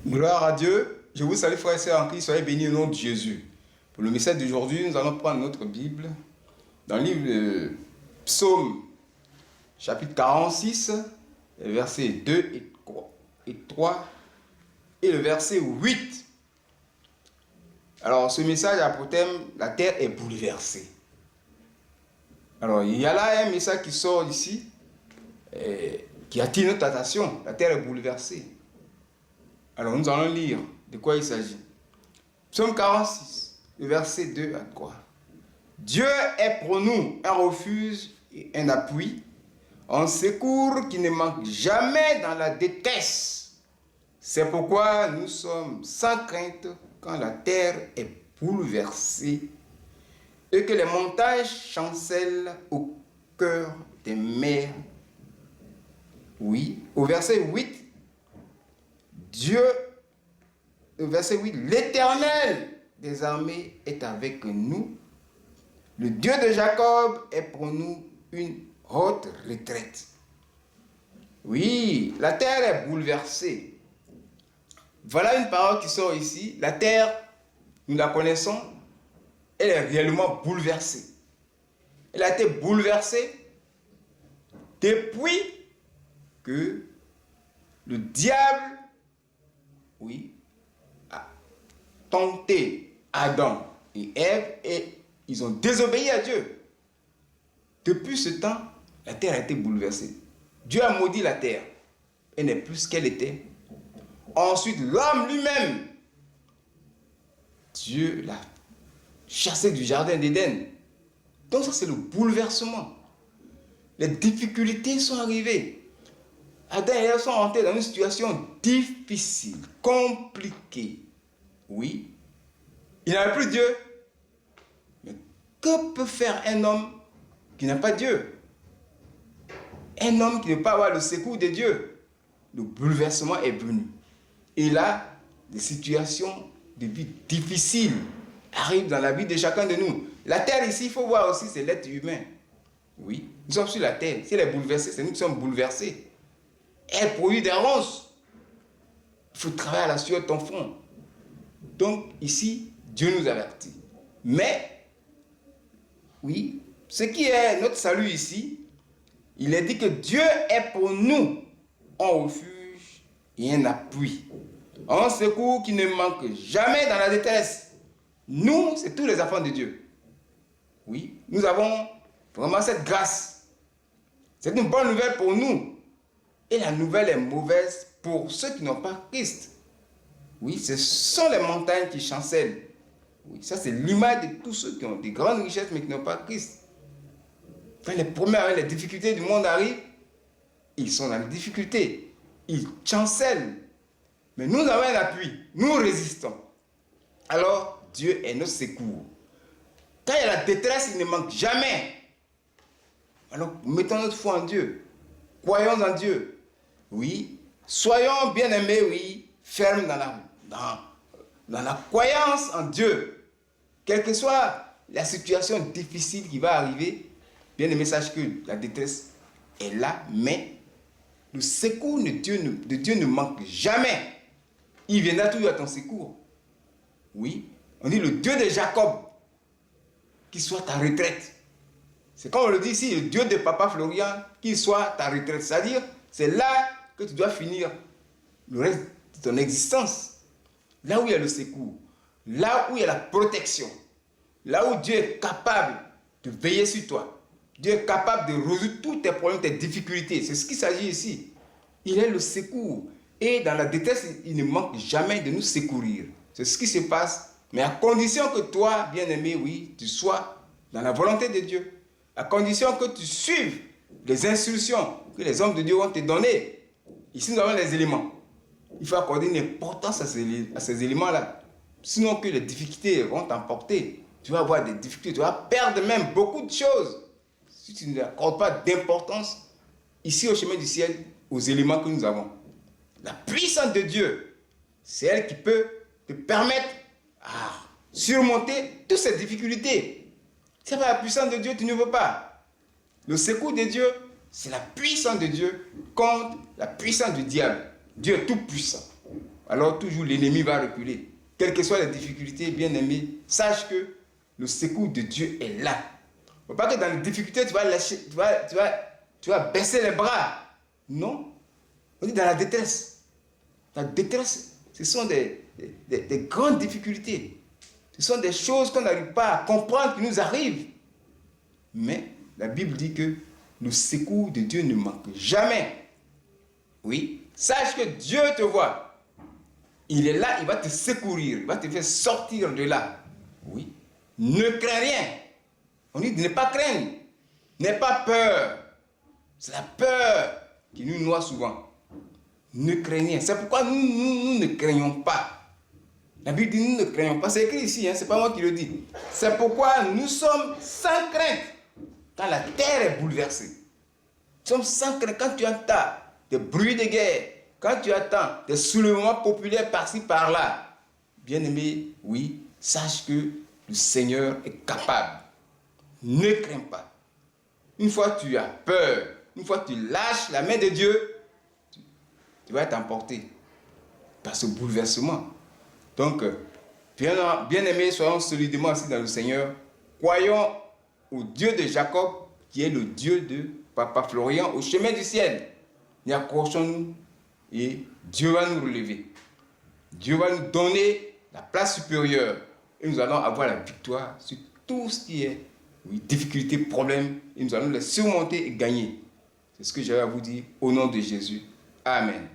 Gloire à Dieu. Je vous salue frères et sœurs en Christ. Soyez bénis au nom de Jésus. Pour le message d'aujourd'hui, nous allons prendre notre Bible dans le livre de Psaume, chapitre 46, versets 2 et 3 et le verset 8. Alors, ce message a pour thème « La terre est bouleversée ». Alors, il y a là un message qui sort ici, qui attire notre attention. La terre est bouleversée. Alors, nous allons lire de quoi il s'agit. Psaume 46, le verset 2 à 3. Dieu est pour nous un refuge et un appui, un secours qui ne manque jamais dans la détresse. C'est pourquoi nous sommes sans crainte quand la terre est bouleversée et que les montagnes chancellent au cœur des mers. Oui, au verset 8, verset 8, l'Éternel des armées est avec nous. Le Dieu de Jacob est pour nous une haute retraite. Oui, la terre est bouleversée. Voilà une parole qui sort ici. La terre, nous la connaissons, elle est réellement bouleversée. Elle a été bouleversée depuis que le diable, a tenté Adam et Ève et ils ont désobéi à Dieu. Depuis ce temps, la terre a été bouleversée. Dieu a maudit la terre. Elle n'est plus ce qu'elle était. Ensuite, l'homme lui-même, Dieu l'a chassé du jardin d'Éden. Donc ça, c'est le bouleversement. Les difficultés sont arrivées. Adam et Ève sont entrés dans une situation difficile, compliquée. Oui, il n'y avait plus Dieu. Mais que peut faire un homme qui n'a pas Dieu? Un homme qui ne peut pas avoir le secours de Dieu. Le bouleversement est venu. Et là, des situations de vie difficiles arrivent dans la vie de chacun de nous. La terre ici, il faut voir aussi, c'est l'être humain. Oui, nous sommes sur la terre. Si elle est bouleversée, c'est nous qui sommes bouleversés. Elle produit des ronces. Il faut travailler à la sueur de ton front. Donc, ici, Dieu nous avertit. Mais, oui, ce qui est notre salut ici, il est dit que Dieu est pour nous un refuge et un appui. Un secours qui ne manque jamais dans la détresse. Nous, c'est tous les enfants de Dieu. Oui, nous avons vraiment cette grâce. C'est une bonne nouvelle pour nous. Et la nouvelle est mauvaise pour ceux qui n'ont pas Christ. Oui, ce sont les montagnes qui chancellent. Oui, ça c'est l'image de tous ceux qui ont des grandes richesses mais qui n'ont pas Christ. Quand les premières, les difficultés du monde arrivent, ils sont dans les difficultés. Ils chancellent. Mais nous avons un appui. Nous résistons. Alors, Dieu est notre secours. Quand il y a la détresse, il ne manque jamais. Alors, mettons notre foi en Dieu. Croyons en Dieu. Oui, soyons bien-aimés, oui, fermes dans la croyance en Dieu. Quelle que soit la situation difficile qui va arriver, bien-aimés, sache que la détresse est là, mais le secours de Dieu ne manque jamais. Il viendra toujours à ton secours. Oui, on dit le Dieu de Jacob, qui soit ta retraite. C'est comme on le dit ici, le Dieu de Papa Florian, qui soit ta retraite. C'est-à-dire, c'est là que tu dois finir le reste de ton existence. Là où il y a le secours, là où il y a la protection, là où Dieu est capable de veiller sur toi. Dieu est capable de résoudre tous tes problèmes, tes difficultés. C'est ce qu'il s'agit ici. Il est le secours. Et dans la détresse, il ne manque jamais de nous secourir. C'est ce qui se passe. Mais à condition que toi, bien-aimé, oui, tu sois dans la volonté de Dieu. À condition que tu suives les instructions que les hommes de Dieu vont te donner. Ici, nous avons les éléments. Il faut accorder une importance à ces éléments-là. Sinon que les difficultés vont t'emporter. Tu vas avoir des difficultés, tu vas perdre même beaucoup de choses. Si tu n'accordes pas d'importance ici au chemin du ciel, aux éléments que nous avons. La puissance de Dieu, c'est elle qui peut te permettre à surmonter toutes ces difficultés. Si ce n'est pas la puissance de Dieu, tu ne veux pas. Le secours de Dieu, c'est la puissance de Dieu contre la puissance du diable. Dieu est tout puissant. alors toujours l'ennemi va reculer. Quelles que soient les difficultés, bien-aimé, sache que le secours de Dieu est là. Il ne faut pas que dans les difficultés, tu vas lâcher, tu vas baisser les bras. Non. On dit dans la détresse. La détresse, ce sont des grandes difficultés. Ce sont des choses qu'on n'arrive pas à comprendre qui nous arrivent. Mais la Bible dit que le secours de Dieu ne manque jamais. Oui, sache que Dieu te voit. Il est là, il va te secourir, il va te faire sortir de là. Oui, ne crains rien. On dit de ne pas craindre, n'aie pas peur. C'est la peur qui nous noie souvent. Ne craignez rien. C'est pourquoi nous ne craignons pas. La Bible dit nous ne craignons pas. C'est écrit ici, ce n'est pas moi qui le dis. C'est pourquoi nous sommes sans crainte quand la terre est bouleversée. Nous sommes sans crainte quand tu entends des bruits de guerre, quand tu attends des soulèvements populaires par-ci, par-là. Bien-aimé, oui, sache que le Seigneur est capable. Ne crains pas. Une fois que tu as peur, une fois que tu lâches la main de Dieu, tu vas être emporté par ce bouleversement. Donc, bien-aimés, soyons solidement assis dans le Seigneur. Croyons au Dieu de Jacob, qui est le Dieu de Papa Florian, au chemin du ciel. Et accrochons-nous et Dieu va nous relever. Dieu va nous donner la place supérieure et nous allons avoir la victoire sur tout ce qui est difficulté, problème, et nous allons les surmonter et gagner. C'est ce que j'avais à vous dire au nom de Jésus. Amen.